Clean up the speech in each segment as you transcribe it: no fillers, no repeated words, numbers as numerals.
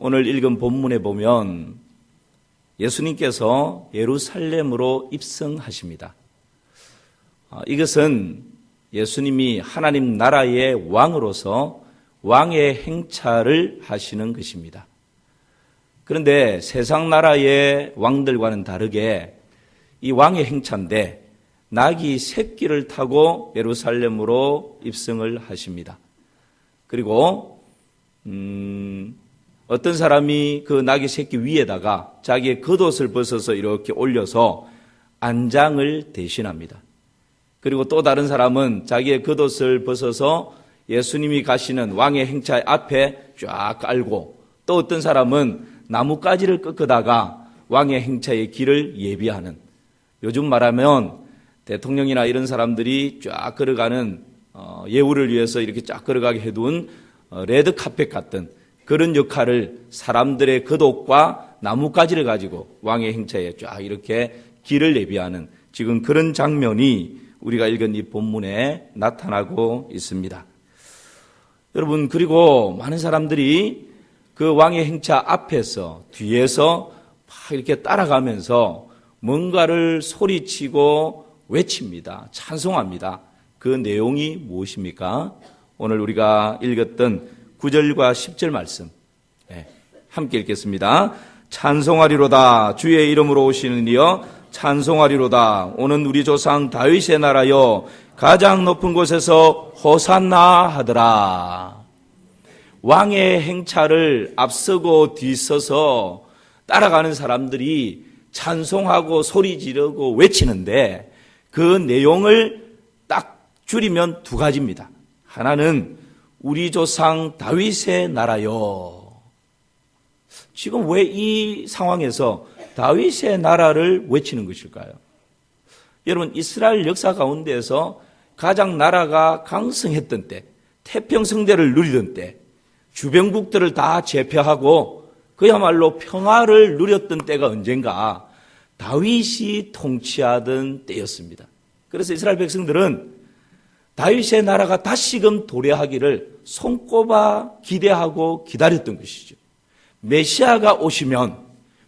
오늘 읽은 본문에 보면 예수님께서 예루살렘으로 입성하십니다. 이것은 예수님이 하나님 나라의 왕으로서 왕의 행차를 하시는 것입니다. 그런데 세상 나라의 왕들과는 다르게 이 왕의 행차인데 나귀 새끼를 타고 예루살렘으로 입성을 하십니다. 그리고 어떤 사람이 그 나귀 새끼 위에다가 자기의 겉옷을 벗어서 이렇게 올려서 안장을 대신합니다. 그리고 또 다른 사람은 자기의 겉옷을 벗어서 예수님이 가시는 왕의 행차 앞에 쫙 깔고, 또 어떤 사람은 나뭇가지를 꺾다가 왕의 행차의 길을 예비하는, 요즘 말하면 대통령이나 이런 사람들이 쫙 걸어가는 예우를 위해서 이렇게 쫙 걸어가게 해둔 레드카펫 같은 그런 역할을 사람들의 겉옷과 나뭇가지를 가지고 왕의 행차에 쫙 이렇게 길을 예비하는 지금 그런 장면이 우리가 읽은 이 본문에 나타나고 있습니다. 여러분, 그리고 많은 사람들이 그 왕의 행차 앞에서 뒤에서 막 이렇게 따라가면서 뭔가를 소리치고 외칩니다. 찬송합니다. 그 내용이 무엇입니까? 오늘 우리가 읽었던 9절과 10절 말씀 함께 읽겠습니다. 찬송하리로다 주의 이름으로 오시는 이여 찬송하리로다 오는 우리 조상 다윗의 나라여 가장 높은 곳에서 호산나 하더라. 왕의 행차를 앞서고 뒤서서 따라가는 사람들이 찬송하고 소리 지르고 외치는데 그 내용을 딱 줄이면 두 가지입니다. 하나는 우리 조상 다윗의 나라요. 지금 왜 이 상황에서 다윗의 나라를 외치는 것일까요? 여러분, 이스라엘 역사 가운데에서 가장 나라가 강성했던 때, 태평성대를 누리던 때, 주변국들을 다 제패하고 그야말로 평화를 누렸던 때가 언젠가 다윗이 통치하던 때였습니다. 그래서 이스라엘 백성들은 다윗의 나라가 다시금 도래하기를 손꼽아 기대하고 기다렸던 것이죠. 메시아가 오시면,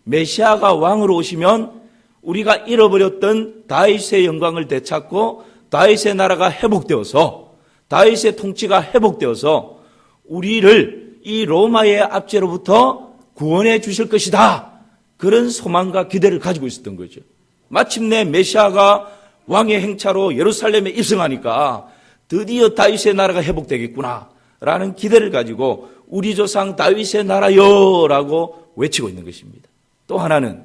메시아가 왕으로 오시면 우리가 잃어버렸던 다윗의 영광을 되찾고 다윗의 나라가 회복되어서, 다윗의 통치가 회복되어서 우리를 이 로마의 압제로부터 구원해 주실 것이다. 그런 소망과 기대를 가지고 있었던 거죠. 마침내 메시아가 왕의 행차로 예루살렘에 입성하니까 드디어 다윗의 나라가 회복되겠구나 라는 기대를 가지고 우리 조상 다윗의 나라여 라고 외치고 있는 것입니다. 또 하나는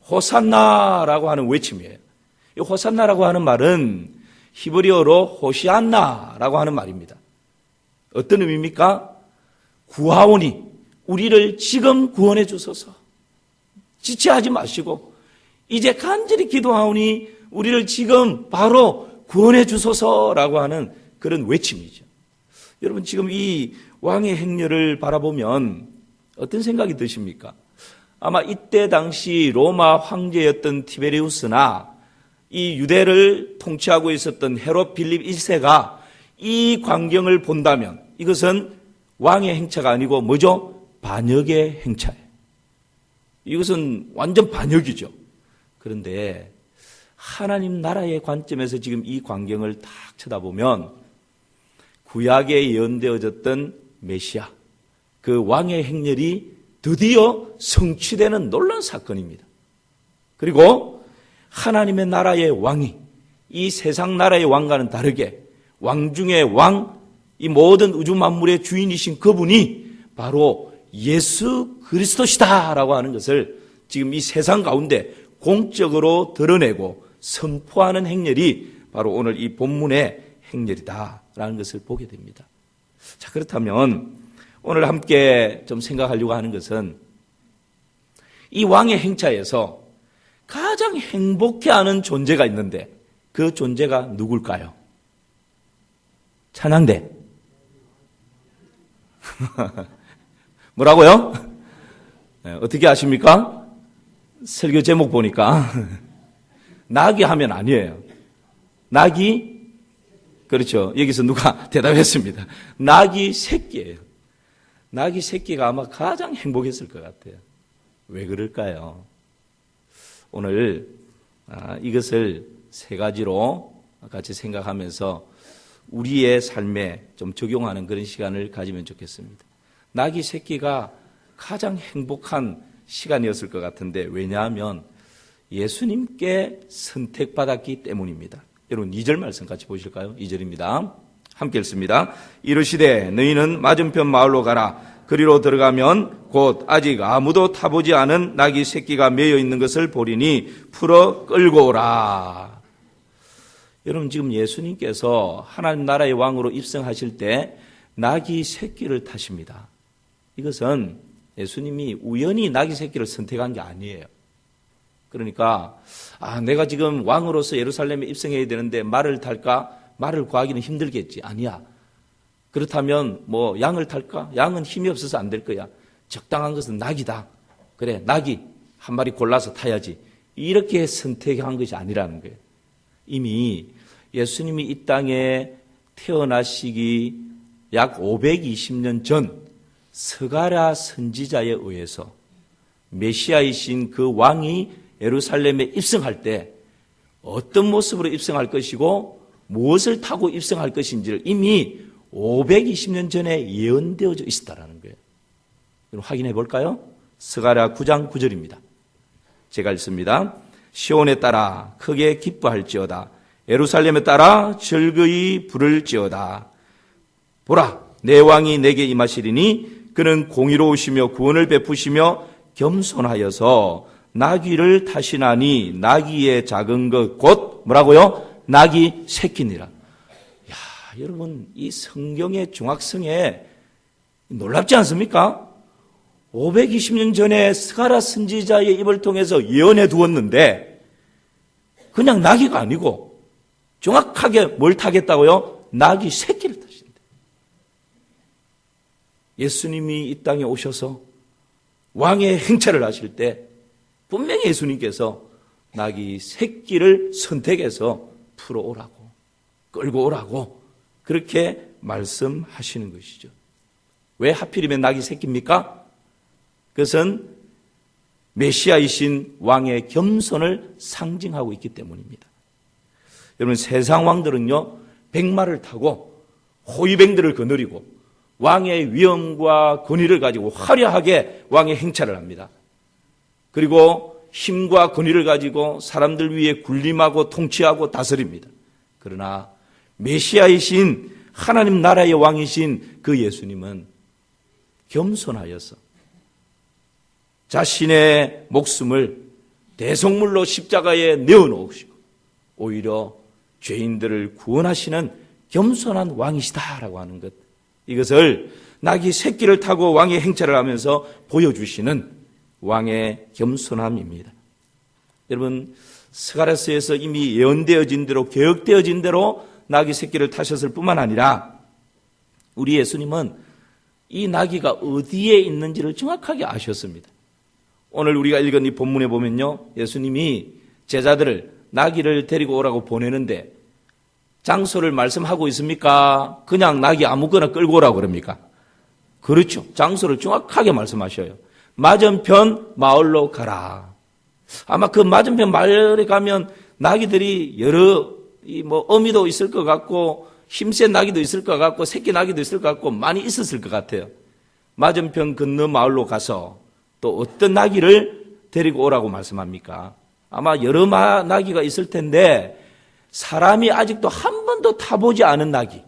호산나라고 하는 외침이에요. 이 호산나라고 하는 말은 히브리어로 호시안나라고 하는 말입니다. 어떤 의미입니까? 구하오니 우리를 지금 구원해 주소서. 지체하지 마시고 이제 간절히 기도하오니 우리를 지금 바로 구원해 주소서라고 하는 그런 외침이죠. 여러분, 지금 이 왕의 행렬을 바라보면 어떤 생각이 드십니까? 아마 이때 당시 로마 황제였던 티베리우스나 이 유대를 통치하고 있었던 헤롯 빌립 1세가 이 광경을 본다면 이것은 왕의 행차가 아니고 뭐죠? 반역의 행차예요. 이것은 완전 반역이죠. 그런데 하나님 나라의 관점에서 지금 이 광경을 딱 쳐다보면 구약에 예언되어졌던 메시아, 그 왕의 행렬이 드디어 성취되는 놀라운 사건입니다. 그리고 하나님의 나라의 왕이 이 세상 나라의 왕과는 다르게 왕 중의 왕, 이 모든 우주 만물의 주인이신 그분이 바로 예수 그리스도시다라고 하는 것을 지금 이 세상 가운데 공적으로 드러내고 선포하는 행렬이 바로 오늘 이 본문의 행렬이다라는 것을 보게 됩니다. 자, 그렇다면 오늘 함께 좀 생각하려고 하는 것은 이 왕의 행차에서 가장 행복해하는 존재가 있는데 그 존재가 누굴까요? 찬양대. 뭐라고요? 네, 어떻게 아십니까? 설교 제목 보니까 나귀 하면 아니에요. 나귀, 그렇죠. 여기서 누가 대답했습니다. 나귀 새끼예요. 낙이 새끼가 아마 가장 행복했을 것 같아요. 왜 그럴까요? 오늘 이것을 세 가지로 같이 생각하면서 우리의 삶에 좀 적용하는 그런 시간을 가지면 좋겠습니다. 낙이 새끼가 가장 행복한 시간이었을 것 같은데, 왜냐하면 예수님께 선택받았기 때문입니다. 여러분 2절 말씀 같이 보실까요? 2절입니다. 함께 읽습니다. 이르시되 너희는 맞은편 마을로 가라. 그리로 들어가면 곧 아직 아무도 타보지 않은 낙이 새끼가 매여 있는 것을 보리니 풀어 끌고 오라. 여러분 지금 예수님께서 하나님 나라의 왕으로 입성하실 때 낙이 새끼를 타십니다. 이것은 예수님이 우연히 낙이 새끼를 선택한 게 아니에요. 그러니까 내가 지금 왕으로서 예루살렘에 입성해야 되는데 말을 탈까? 말을 구하기는 힘들겠지. 아니야. 그렇다면 뭐 양을 탈까? 양은 힘이 없어서 안 될 거야. 적당한 것은 낙이다. 그래, 낙이 한 마리 골라서 타야지. 이렇게 선택한 것이 아니라는 거예요. 이미 예수님이 이 땅에 태어나시기 약 520년 전 스가랴 선지자에 의해서 메시아이신 그 왕이 예루살렘에 입성할 때 어떤 모습으로 입성할 것이고 무엇을 타고 입성할 것인지를 이미 520년 전에 예언되어져 있었다는 거예요. 여러분 확인해 볼까요? 스가랴 9장 9절입니다. 제가 읽습니다. 시온에 따라 크게 기뻐할지어다. 예루살렘에 따라 즐거이 부를지어다. 보라, 내 왕이 내게 임하시리니 그는 공의로우시며 구원을 베푸시며 겸손하여서 나귀를 타시나니 나귀의 작은 것 곧 뭐라고요? 나귀 새끼니라. 야, 여러분 이 성경의 중학성에 놀랍지 않습니까? 520년 전에 스가랴 선지자의 입을 통해서 예언해 두었는데 그냥 나귀가 아니고 정확하게 뭘 타겠다고요? 나귀 새끼를 타신대. 예수님이 이 땅에 오셔서 왕의 행차를 하실 때 분명히 예수님께서 나귀 새끼를 선택해서 풀어오라고, 끌고 오라고 그렇게 말씀하시는 것이죠. 왜 하필이면 나귀 새끼입니까? 그것은 메시아이신 왕의 겸손을 상징하고 있기 때문입니다. 여러분 세상 왕들은요 100마를 타고 호위병들을 거느리고 왕의 위엄과 권위를 가지고 화려하게 왕의 행차를 합니다. 그리고 힘과 권위를 가지고 사람들 위에 군림하고 통치하고 다스립니다. 그러나 메시아이신 하나님 나라의 왕이신 그 예수님은 겸손하여서 자신의 목숨을 대속물로 십자가에 내어놓으시고 오히려 죄인들을 구원하시는 겸손한 왕이시다라고 하는 것, 이것을 나귀 새끼를 타고 왕의 행차를 하면서 보여주시는 왕의 겸손함입니다. 여러분 스가랴서에서 이미 예언되어진 대로 계획되어진 대로 나귀 새끼를 타셨을 뿐만 아니라 우리 예수님은 이 나귀가 어디에 있는지를 정확하게 아셨습니다. 오늘 우리가 읽은 이 본문에 보면요 예수님이 제자들을 나귀를 데리고 오라고 보내는데 장소를 말씀하고 있습니까? 그냥 나귀 아무거나 끌고 오라고 그럽니까? 그렇죠. 장소를 정확하게 말씀하셔요. 맞은편 마을로 가라. 아마 그 맞은편 마을에 가면 나귀들이 여러 어미도 있을 것 같고 힘센 나귀도 있을 것 같고 새끼 나귀도 있을 것 같고 많이 있었을 것 같아요. 맞은편 건너 마을로 가서 또 어떤 나귀를 데리고 오라고 말씀합니까? 아마 여러 나귀가 있을 텐데 사람이 아직도 한 번도 타보지 않은 나귀,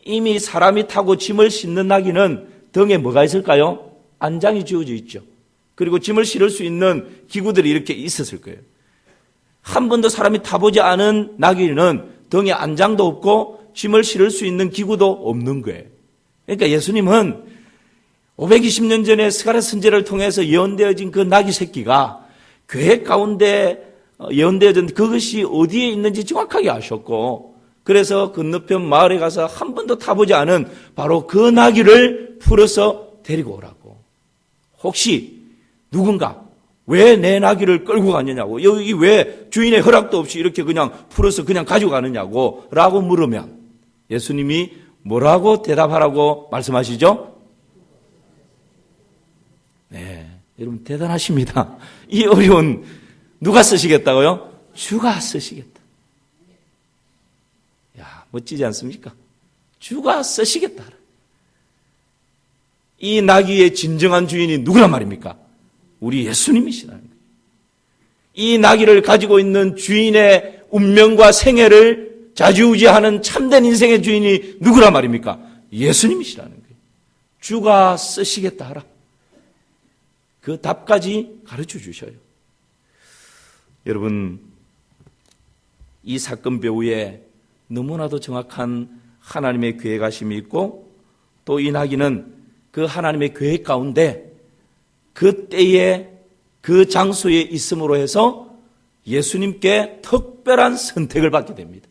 이미 사람이 타고 짐을 싣는 나귀는 등에 뭐가 있을까요? 안장이 지어져 있죠. 그리고 짐을 실을 수 있는 기구들이 이렇게 있었을 거예요. 한 번도 사람이 타보지 않은 나귀는 등에 안장도 없고 짐을 실을 수 있는 기구도 없는 거예요. 그러니까 예수님은 520년 전에 스가랴 선지자를 통해서 예언되어진 그 나귀 새끼가 계획 가운데 예언되어진 그것이 어디에 있는지 정확하게 아셨고, 그래서 건너편 마을에 가서 한 번도 타보지 않은 바로 그 나귀를 풀어서 데리고 오라고. 혹시 누군가 왜 내 나귀를 끌고 가느냐고, 여기 왜 주인의 허락도 없이 이렇게 그냥 풀어서 그냥 가지고 가느냐고 라고 물으면 예수님이 뭐라고 대답하라고 말씀하시죠? 여러분 대단하십니다. 이 어려운 누가 쓰시겠다고요? 주가 쓰시겠다. 야, 멋지지 않습니까? 주가 쓰시겠다. 이 나귀의 진정한 주인이 누구란 말입니까? 우리 예수님이시라는 거예요. 이 나귀를 가지고 있는 주인의 운명과 생애를 좌지우지하는 참된 인생의 주인이 누구란 말입니까? 예수님이시라는 거예요. 주가 쓰시겠다 하라. 그 답까지 가르쳐 주셔요. 여러분, 이 사건 배후에 너무나도 정확한 하나님의 계획하심이 있고 또 이 나귀는 그 하나님의 계획 가운데 그 때에 그 장소에 있음으로 해서 예수님께 특별한 선택을 받게 됩니다.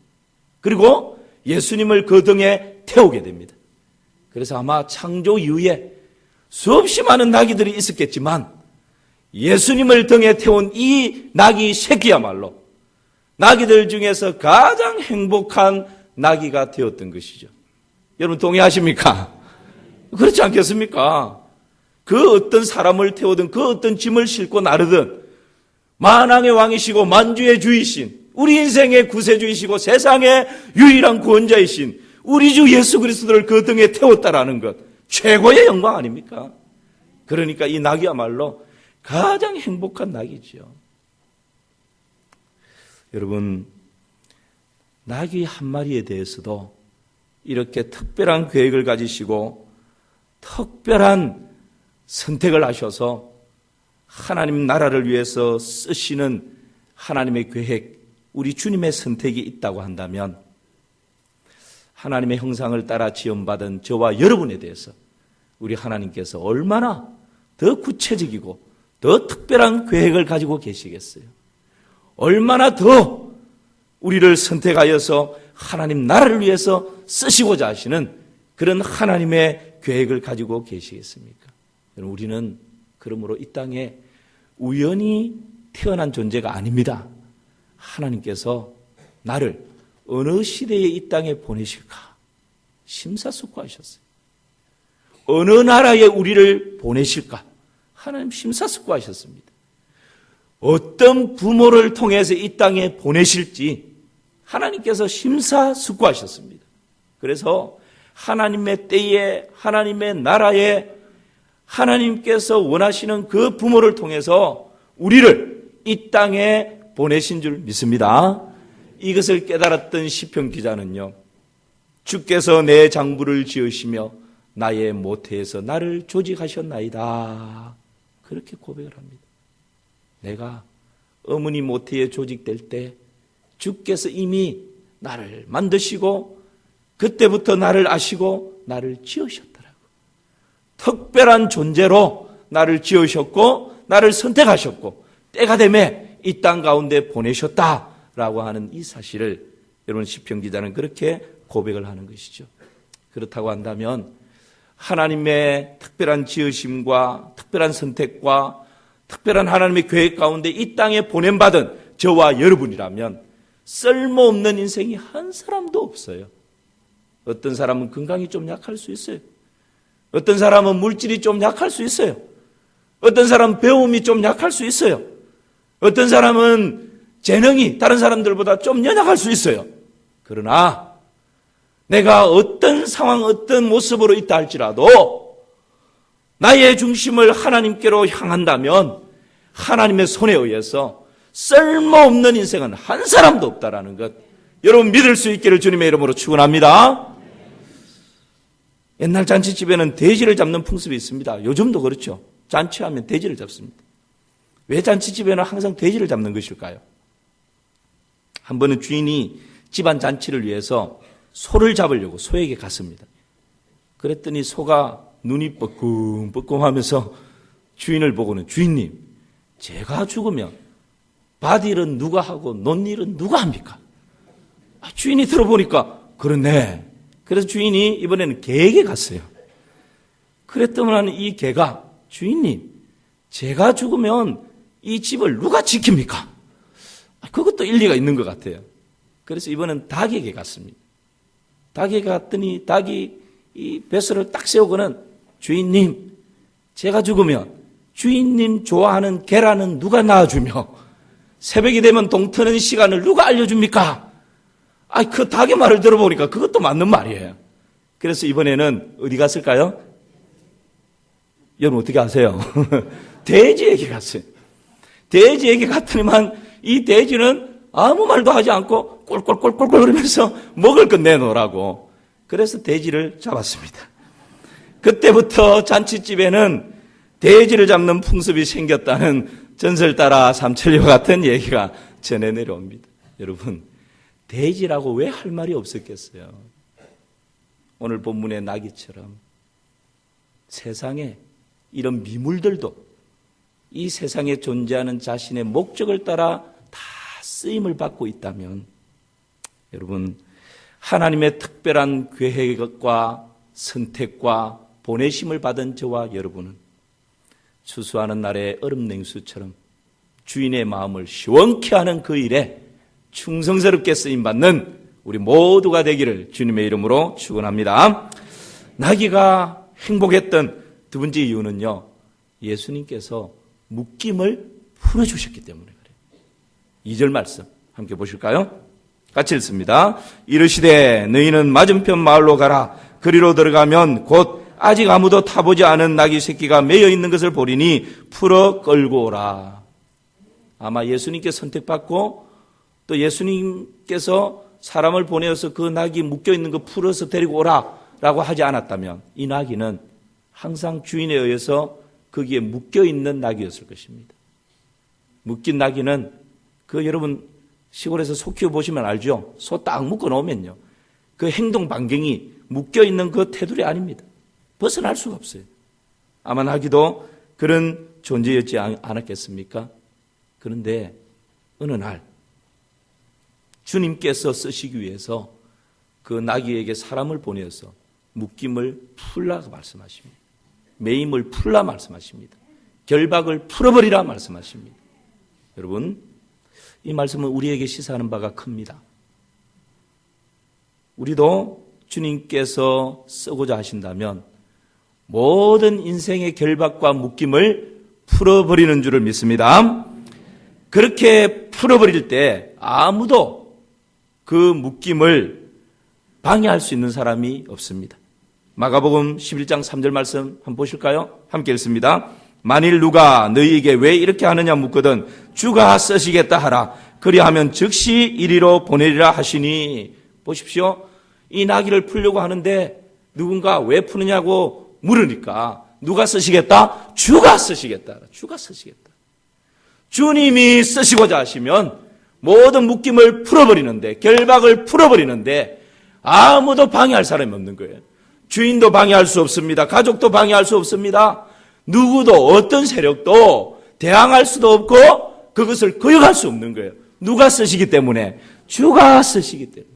그리고 예수님을 그 등에 태우게 됩니다. 그래서 아마 창조 이후에 수없이 많은 나귀들이 있었겠지만 예수님을 등에 태운 이 나귀 새끼야말로 나귀들 중에서 가장 행복한 나귀가 되었던 것이죠. 여러분 동의하십니까? 그렇지 않겠습니까? 그 어떤 사람을 태우든 그 어떤 짐을 싣고 나르든 만왕의 왕이시고 만주의 주이신 우리 인생의 구세주이시고 세상의 유일한 구원자이신 우리 주 예수 그리스도를 그 등에 태웠다라는 것 최고의 영광 아닙니까? 그러니까 이 나귀야말로 가장 행복한 나귀죠. 여러분, 나귀 한 마리에 대해서도 이렇게 특별한 계획을 가지시고 특별한 선택을 하셔서 하나님 나라를 위해서 쓰시는 하나님의 계획, 우리 주님의 선택이 있다고 한다면 하나님의 형상을 따라 지음받은 저와 여러분에 대해서 우리 하나님께서 얼마나 더 구체적이고 더 특별한 계획을 가지고 계시겠어요. 얼마나 더 우리를 선택하여서 하나님 나라를 위해서 쓰시고자 하시는 그런 하나님의 계획을 가지고 계시겠습니까? 우리는 그러므로 이 땅에 우연히 태어난 존재가 아닙니다. 하나님께서 나를 어느 시대에 이 땅에 보내실까 심사숙고하셨어요. 어느 나라에 우리를 보내실까 하나님 심사숙고하셨습니다. 어떤 부모를 통해서 이 땅에 보내실지 하나님께서 심사숙고하셨습니다. 그래서 하나님의 때에 하나님의 나라에 하나님께서 원하시는 그 부모를 통해서 우리를 이 땅에 보내신 줄 믿습니다. 이것을 깨달았던 시편 기자는요, 주께서 내 장부를 지으시며 나의 모태에서 나를 조직하셨나이다. 그렇게 고백을 합니다. 내가 어머니 모태에 조직될 때 주께서 이미 나를 만드시고 그때부터 나를 아시고 나를 지으셨더라고. 특별한 존재로 나를 지으셨고 나를 선택하셨고 때가 되매 이 땅 가운데 보내셨다라고 하는 이 사실을 여러분 시편 기자는 그렇게 고백을 하는 것이죠. 그렇다고 한다면 하나님의 특별한 지으심과 특별한 선택과 특별한 하나님의 계획 가운데 이 땅에 보냄받은 저와 여러분이라면 쓸모없는 인생이 한 사람도 없어요. 어떤 사람은 건강이 좀 약할 수 있어요. 어떤 사람은 물질이 좀 약할 수 있어요. 어떤 사람은 배움이 좀 약할 수 있어요. 어떤 사람은 재능이 다른 사람들보다 좀 연약할 수 있어요. 그러나 내가 어떤 상황, 어떤 모습으로 있다 할지라도 나의 중심을 하나님께로 향한다면 하나님의 손에 의해서 쓸모없는 인생은 한 사람도 없다라는 것 여러분 믿을 수 있기를 주님의 이름으로 축원합니다. 옛날 잔치집에는 돼지를 잡는 풍습이 있습니다. 요즘도 그렇죠. 잔치하면 돼지를 잡습니다. 왜 잔치집에는 항상 돼지를 잡는 것일까요? 한 번은 주인이 집안 잔치를 위해서 소를 잡으려고 소에게 갔습니다. 그랬더니 소가 눈이 뻐끔뻐끔 하면서 주인을 보고는 주인님, 제가 죽으면 밭일은 누가 하고 논일은 누가 합니까? 주인이 들어보니까 그러네. 그래서 주인이 이번에는 개에게 갔어요. 그랬더니 이 개가 주인님, 제가 죽으면 이 집을 누가 지킵니까? 그것도 일리가 있는 것 같아요. 그래서 이번엔 닭에게 갔습니다. 닭에게 갔더니 닭이 이 뱃살을 딱 세우고는 주인님, 제가 죽으면 주인님 좋아하는 계란은 누가 낳아주며 새벽이 되면 동트는 시간을 누가 알려줍니까? 그 닭의 말을 들어보니까 그것도 맞는 말이에요. 그래서 이번에는 어디 갔을까요? 여러분 어떻게 아세요? 돼지에게 갔어요. 돼지에게 갔더니만 이 돼지는 아무 말도 하지 않고 꼴꼴꼴꼴 그러면서 먹을 것 내놓으라고. 그래서 돼지를 잡았습니다. 그때부터 잔치집에는 돼지를 잡는 풍습이 생겼다는 전설 따라 삼천리와 같은 얘기가 전해 내려옵니다. 여러분, 돼지라고 왜 할 말이 없었겠어요? 오늘 본문의 나귀처럼 세상에 이런 미물들도 이 세상에 존재하는 자신의 목적을 따라 다 쓰임을 받고 있다면 여러분, 하나님의 특별한 계획과 선택과 보내심을 받은 저와 여러분은 추수하는 날의 얼음냉수처럼 주인의 마음을 시원케 하는 그 일에 충성스럽게 쓰임받는 우리 모두가 되기를 주님의 이름으로 축원합니다. 나귀가 행복했던 두 번째 이유는요, 예수님께서 묶임을 풀어주셨기 때문에 그래요. 2절 말씀 함께 보실까요? 같이 읽습니다. 이르시되 너희는 맞은편 마을로 가라. 그리로 들어가면 곧 아직 아무도 타보지 않은 나귀 새끼가 매여 있는 것을 보리니 풀어 끌고 오라. 아마 예수님께 선택받고 또 예수님께서 사람을 보내어서 그 나귀 묶여있는 거 풀어서 데리고 오라라고 하지 않았다면 이 나귀는 항상 주인에 의해서 거기에 묶여있는 나귀였을 것입니다. 묶인 나귀는 여러분 시골에서 소 키워보시면 알죠? 소 딱 묶어놓으면요, 그 행동 반경이 묶여있는 그 테두리 아닙니다. 벗어날 수가 없어요. 아마 나귀도 그런 존재였지 않았겠습니까? 그런데 어느 날 주님께서 쓰시기 위해서 그 나귀에게 사람을 보내어서 묶임을 풀라고 말씀하십니다. 매임을 풀라 말씀하십니다. 결박을 풀어버리라 말씀하십니다. 여러분, 이 말씀은 우리에게 시사하는 바가 큽니다. 우리도 주님께서 쓰고자 하신다면 모든 인생의 결박과 묶임을 풀어버리는 줄을 믿습니다. 그렇게 풀어버릴 때 아무도 그 묶임을 방해할 수 있는 사람이 없습니다. 마가복음 11장 3절 말씀 한번 보실까요? 함께 읽습니다. 만일 누가 너희에게 왜 이렇게 하느냐 묻거든 주가 쓰시겠다 하라. 그리하면 즉시 이리로 보내리라 하시니. 보십시오. 이 나귀를 풀려고 하는데 누군가 왜 푸느냐고 물으니까 누가 쓰시겠다? 주가 쓰시겠다. 주가 쓰시겠다. 주님이 쓰시고자 하시면 모든 묶임을 풀어버리는데, 결박을 풀어버리는데 아무도 방해할 사람이 없는 거예요. 주인도 방해할 수 없습니다. 가족도 방해할 수 없습니다. 누구도 어떤 세력도 대항할 수도 없고 그것을 거역할 수 없는 거예요. 누가 쓰시기 때문에? 주가 쓰시기 때문에.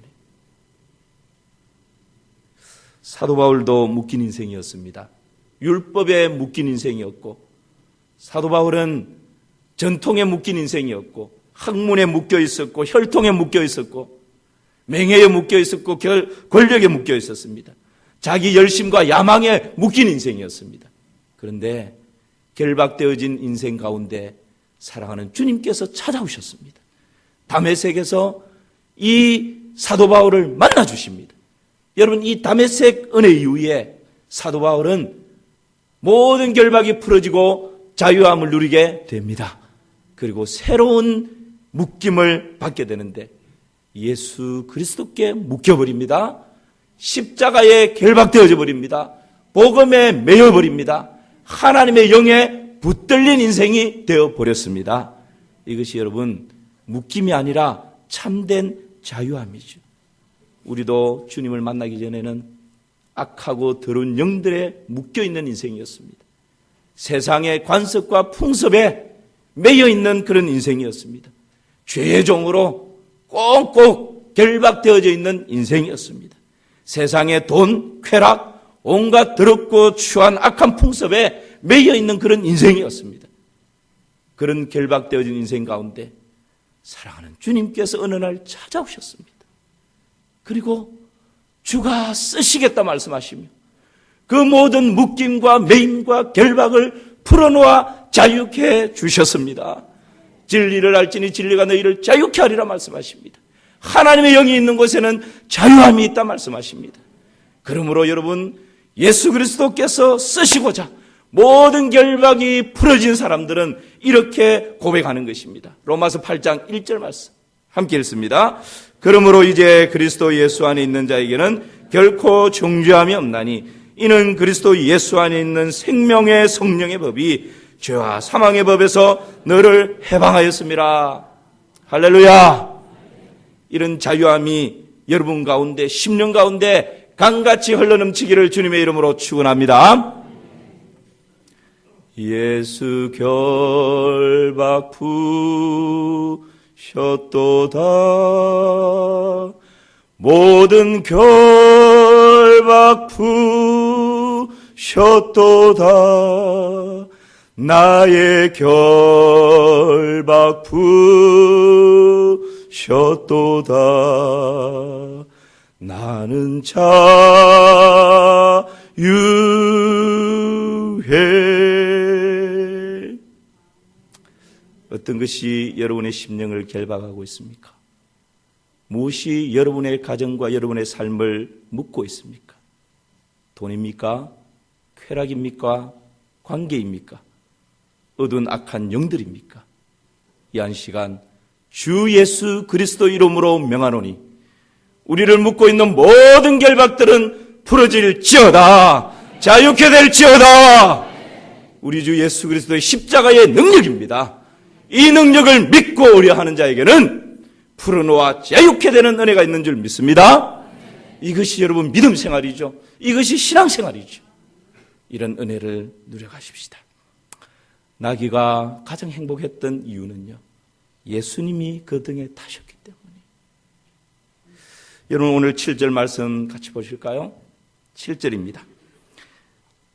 사도 바울도 묶인 인생이었습니다. 율법에 묶인 인생이었고, 사도 바울은 전통에 묶인 인생이었고, 학문에 묶여 있었고, 혈통에 묶여 있었고, 명예에 묶여 있었고, 권력에 묶여 있었습니다. 자기 열심과 야망에 묶인 인생이었습니다. 그런데 결박되어진 인생 가운데 사랑하는 주님께서 찾아오셨습니다. 다메섹에서 이 사도 바울을 만나 주십니다. 여러분, 이 다메섹 은혜 이후에 사도 바울은 모든 결박이 풀어지고 자유함을 누리게 됩니다. 그리고 새로운 묶임을 받게 되는데 예수 그리스도께 묶여버립니다. 십자가에 결박되어져 버립니다. 복음에 매여버립니다. 하나님의 영에 붙들린 인생이 되어버렸습니다. 이것이 여러분 묶임이 아니라 참된 자유함이죠. 우리도 주님을 만나기 전에는 악하고 더러운 영들에 묶여있는 인생이었습니다. 세상의 관습과 풍습에 매여있는 그런 인생이었습니다. 죄의 종으로 꽁꽁 결박되어져 있는 인생이었습니다. 세상의 돈, 쾌락, 온갖 더럽고 추한 악한 풍습에 매여있는 그런 인생이었습니다. 그런 결박되어진 인생 가운데 사랑하는 주님께서 어느 날 찾아오셨습니다. 그리고 주가 쓰시겠다 말씀하시며 그 모든 묶임과 매임과 결박을 풀어놓아 자유케 해 주셨습니다. 진리를 알지니 진리가 너희를 자유케 하리라 말씀하십니다. 하나님의 영이 있는 곳에는 자유함이 있다 말씀하십니다. 그러므로 여러분, 예수 그리스도께서 쓰시고자 모든 결박이 풀어진 사람들은 이렇게 고백하는 것입니다. 로마서 8장 1절 말씀 함께 읽습니다. 그러므로 이제 그리스도 예수 안에 있는 자에게는 결코 정죄함이 없나니 이는 그리스도 예수 안에 있는 생명의 성령의 법이 죄와 사망의 법에서 너를 해방하였습니다. 할렐루야. 이런 자유함이 여러분 가운데, 심령 가운데 강같이 흘러넘치기를 주님의 이름으로 축원합니다. 예수 결박 푸셨도다. 모든 결박 푸셨도다. 나의 결박 푸셨도다. 나는 자유해. 어떤 것이 여러분의 심령을 결박하고 있습니까? 무엇이 여러분의 가정과 여러분의 삶을 묶고 있습니까? 돈입니까? 쾌락입니까? 관계입니까? 어두운 악한 영들입니까? 이 한 시간 주 예수 그리스도 이름으로 명하노니 우리를 묶고 있는 모든 결박들은 풀어질지어다. 자유케 될지어다. 우리 주 예수 그리스도의 십자가의 능력입니다. 이 능력을 믿고 의뢰하는 자에게는 풀어놓아 자유케 되는 은혜가 있는 줄 믿습니다. 이것이 여러분 믿음 생활이죠. 이것이 신앙 생활이죠. 이런 은혜를 누려가십시다. 나귀가 가장 행복했던 이유는요, 예수님이 그 등에 타셨기 때문에. 여러분 오늘 7절 말씀 같이 보실까요? 7절입니다.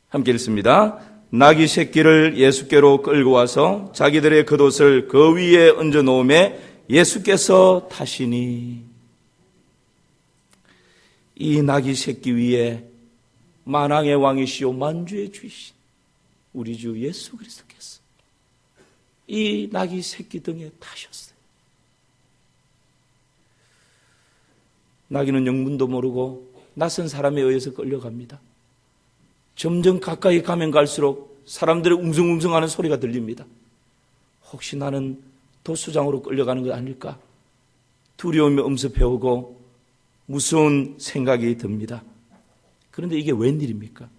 함께 읽습니다. 나귀 새끼를 예수께로 끌고 와서 자기들의 겉옷을 그 위에 얹어 놓음에 예수께서 타시니. 이 나귀 새끼 위에 만왕의 왕이시오 만주의 주이신 우리 주 예수 그리스도께서 이 나귀 새끼 등에 타셨어요. 나귀는 영문도 모르고 낯선 사람에 의해서 끌려갑니다. 점점 가까이 가면 갈수록 사람들의 웅성웅성하는 소리가 들립니다. 혹시 나는 도수장으로 끌려가는 것 아닐까? 두려움이 엄습해오고 무서운 생각이 듭니다. 그런데 이게 웬일입니까?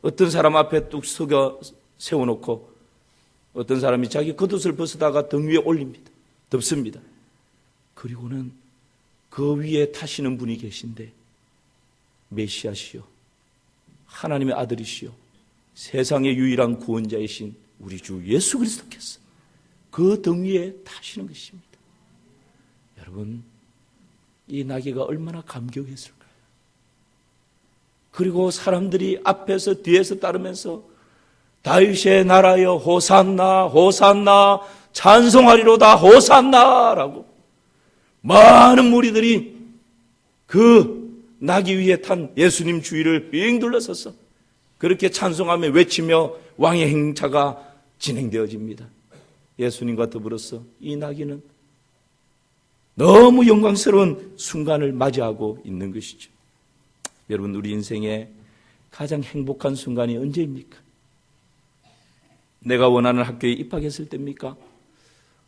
어떤 사람 앞에 뚝 서겨 세워놓고 어떤 사람이 자기 겉옷을 벗어다가 등 위에 올립니다. 덮습니다. 그리고는 그 위에 타시는 분이 계신데 메시아시요, 하나님의 아들이시요, 세상의 유일한 구원자이신 우리 주 예수 그리스도께서 그 등 위에 타시는 것입니다. 여러분, 이 나귀가 얼마나 감격했을까요? 그리고 사람들이 앞에서 뒤에서 따르면서 다윗의 나라여 호산나 호산나 찬송하리로다 호산나라고 많은 무리들이 그 나귀 위에 탄 예수님 주위를 빙 둘러서서 그렇게 찬송하며 외치며 왕의 행차가 진행되어집니다. 예수님과 더불어서 이 나귀는 너무 영광스러운 순간을 맞이하고 있는 것이죠. 여러분, 우리 인생에 가장 행복한 순간이 언제입니까? 내가 원하는 학교에 입학했을 때입니까?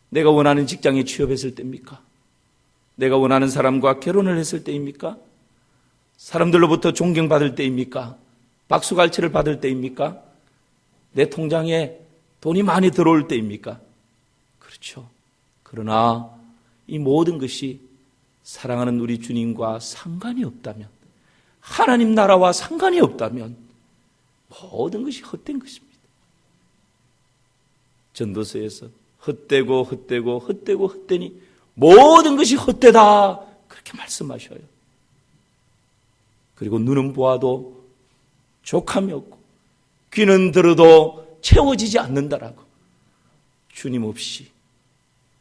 내가 원하는 직장에 취업했을 때입니까? 내가 원하는 사람과 결혼을 했을 때입니까? 사람들로부터 존경받을 때입니까? 박수갈채를 받을 때입니까? 내 통장에 돈이 많이 들어올 때입니까? 그렇죠. 그러나 이 모든 것이 사랑하는 우리 주님과 상관이 없다면, 하나님 나라와 상관이 없다면 모든 것이 헛된 것입니다. 전도서에서 헛되고 헛되고 헛되고 헛되니 모든 것이 헛되다 그렇게 말씀하셔요. 그리고 눈은 보아도 족함이 없고 귀는 들어도 채워지지 않는다라고, 주님 없이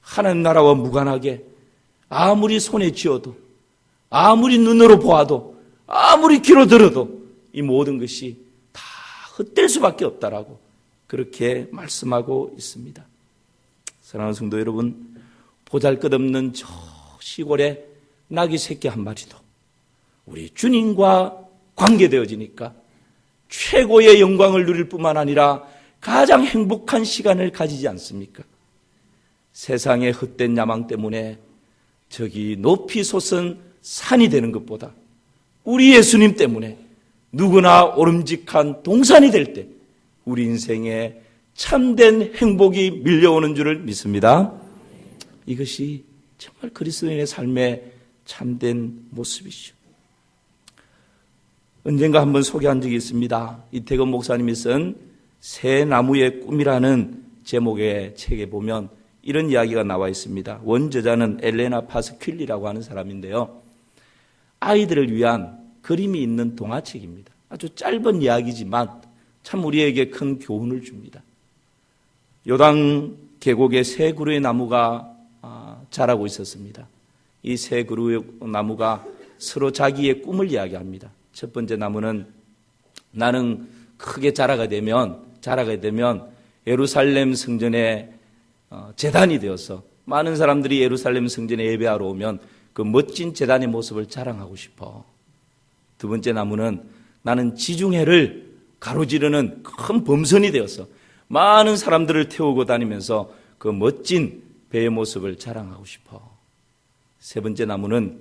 하나님 나라와 무관하게 아무리 손에 쥐어도, 아무리 눈으로 보아도, 아무리 귀로 들어도 이 모든 것이 다 헛될 수밖에 없다라고 그렇게 말씀하고 있습니다. 사랑하는 성도 여러분, 보잘것없는 저 시골에 나귀 새끼 한 마리도 우리 주님과 관계되어지니까 최고의 영광을 누릴 뿐만 아니라 가장 행복한 시간을 가지지 않습니까? 세상의 헛된 야망 때문에 저기 높이 솟은 산이 되는 것보다 우리 예수님 때문에 누구나 오름직한 동산이 될 때 우리 인생에 참된 행복이 밀려오는 줄을 믿습니다. 이것이 정말 그리스도인의 삶의 참된 모습이죠. 언젠가 한번 소개한 적이 있습니다. 이태건 목사님이 쓴 새 나무의 꿈이라는 제목의 책에 보면 이런 이야기가 나와 있습니다. 원저자는 엘레나 파스퀼리라고 하는 사람인데요. 아이들을 위한 그림이 있는 동화책입니다. 아주 짧은 이야기지만 참 우리에게 큰 교훈을 줍니다. 요당 계곡에 세 그루의 나무가 자라고 있었습니다. 이 세 그루의 나무가 서로 자기의 꿈을 이야기합니다. 첫 번째 나무는 나는 크게 자라게 되면 예루살렘 성전에 제단이 되어서 많은 사람들이 예루살렘 성전에 예배하러 오면 그 멋진 제단의 모습을 자랑하고 싶어. 두 번째 나무는 나는 지중해를 가로지르는 큰 범선이 되어서 많은 사람들을 태우고 다니면서 그 멋진 배의 모습을 자랑하고 싶어. 세 번째 나무는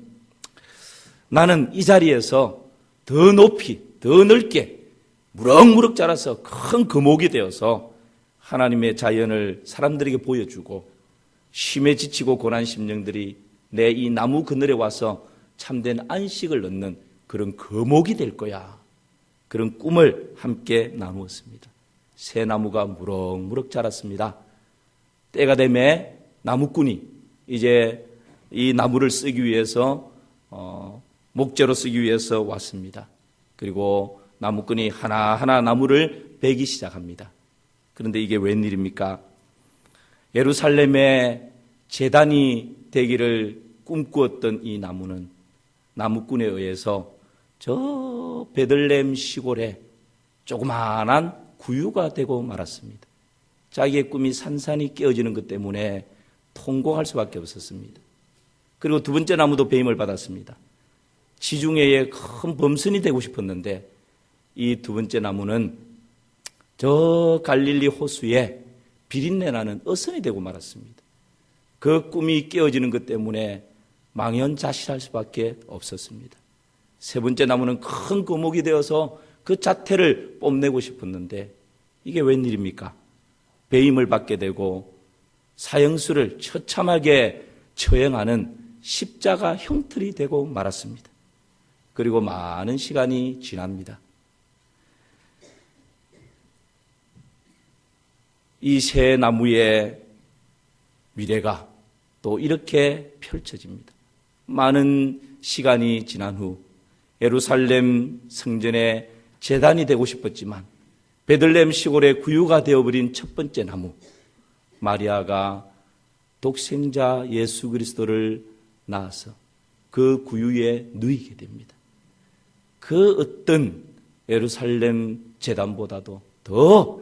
나는 이 자리에서 더 높이, 더 넓게 무럭무럭 자라서 큰 거목이 되어서 하나님의 자연을 사람들에게 보여주고 심에 지치고 고난 심령들이 내 이 나무 그늘에 와서 참된 안식을 얻는 그런 거목이 될 거야. 그런 꿈을 함께 나누었습니다. 새 나무가 무럭무럭 자랐습니다. 때가 되매 나무꾼이 이제 이 나무를 쓰기 위해서 목재로 쓰기 위해서 왔습니다. 그리고 나무꾼이 하나하나 나무를 베기 시작합니다. 그런데 이게 웬일입니까? 예루살렘에 제단이 되기를 꿈꾸었던 이 나무는 나무꾼에 의해서 저 베들레헴 시골에 조그마한 구유가 되고 말았습니다. 자기의 꿈이 산산이 깨어지는 것 때문에 통곡할 수밖에 없었습니다. 그리고 두 번째 나무도 배임을 받았습니다. 지중해의 큰 범선이 되고 싶었는데 이 두 번째 나무는 저 갈릴리 호수에 비린내나는 어선이 되고 말았습니다. 그 꿈이 깨어지는 것 때문에 망연자실할 수밖에 없었습니다. 세 번째 나무는 큰 거목이 되어서 그 자태를 뽐내고 싶었는데 이게 웬일입니까? 배임을 받게 되고 사형수를 처참하게 처형하는 십자가 형틀이 되고 말았습니다. 그리고 많은 시간이 지납니다. 이 새 나무의 미래가 또 이렇게 펼쳐집니다. 많은 시간이 지난 후 예루살렘 성전의 제단이 되고 싶었지만 베들레헴 시골의 구유가 되어버린 첫 번째 나무 마리아가 독생자 예수 그리스도를 낳아서 그 구유에 누이게 됩니다. 그 어떤 예루살렘 제단보다도 더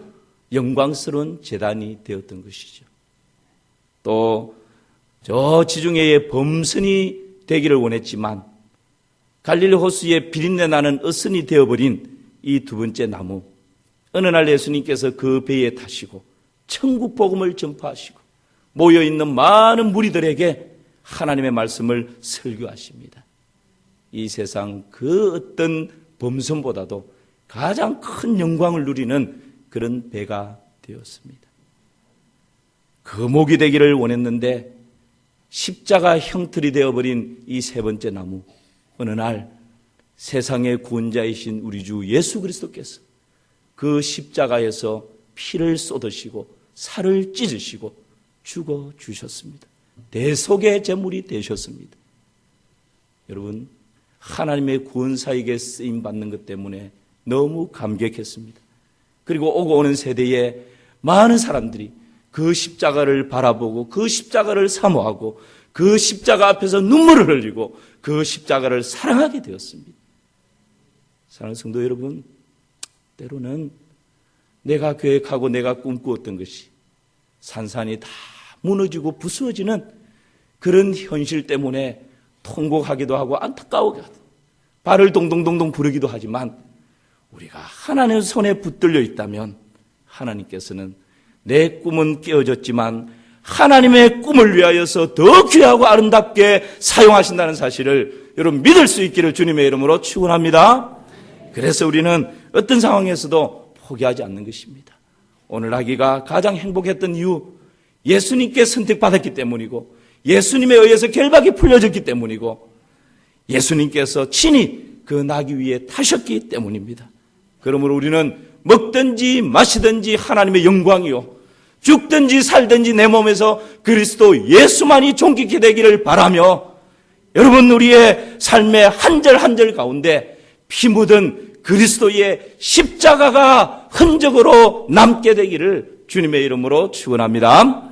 영광스러운 제단이 되었던 것이죠. 또 저 지중해의 범선이 되기를 원했지만 갈릴리 호수에 비린내 나는 어선이 되어버린 이 두 번째 나무, 어느 날 예수님께서 그 배에 타시고 천국 복음을 전파하시고 모여있는 많은 무리들에게 하나님의 말씀을 설교하십니다. 이 세상 그 어떤 범선보다도 가장 큰 영광을 누리는 그런 배가 되었습니다. 거목이 되기를 원했는데 십자가 형틀이 되어버린 이 세 번째 나무, 어느 날 세상의 구원자이신 우리 주 예수 그리스도께서 그 십자가에서 피를 쏟으시고 살을 찢으시고 죽어주셨습니다. 대속의 제물이 되셨습니다. 여러분, 하나님의 구원사에게 쓰임받는 것 때문에 너무 감격했습니다. 그리고 오고 오는 세대에 많은 사람들이 그 십자가를 바라보고 그 십자가를 사모하고 그 십자가 앞에서 눈물을 흘리고 그 십자가를 사랑하게 되었습니다. 사랑하는 성도 여러분, 때로는 내가 계획하고 내가 꿈꾸었던 것이 산산이 다 무너지고 부수어지는 그런 현실 때문에 통곡하기도 하고 안타까워하기도 하고 발을 동동동동 부르기도 하지만 우리가 하나님의 손에 붙들려 있다면 하나님께서는 내 꿈은 깨어졌지만 하나님의 꿈을 위하여서 더 귀하고 아름답게 사용하신다는 사실을 여러분 믿을 수 있기를 주님의 이름으로 축원합니다. 그래서 우리는 어떤 상황에서도 포기하지 않는 것입니다. 오늘 아기가 가장 행복했던 이유, 예수님께 선택받았기 때문이고 예수님에 의해서 결박이 풀려졌기 때문이고 예수님께서 친히 그 나귀 위에 타셨기 때문입니다. 그러므로 우리는 먹든지 마시든지 하나님의 영광이요 죽든지 살든지 내 몸에서 그리스도 예수만이 존귀케 되기를 바라며 여러분 우리의 삶의 한 절 한 절 가운데 피 묻은 그리스도의 십자가가 흔적으로 남게 되기를 주님의 이름으로 축원합니다.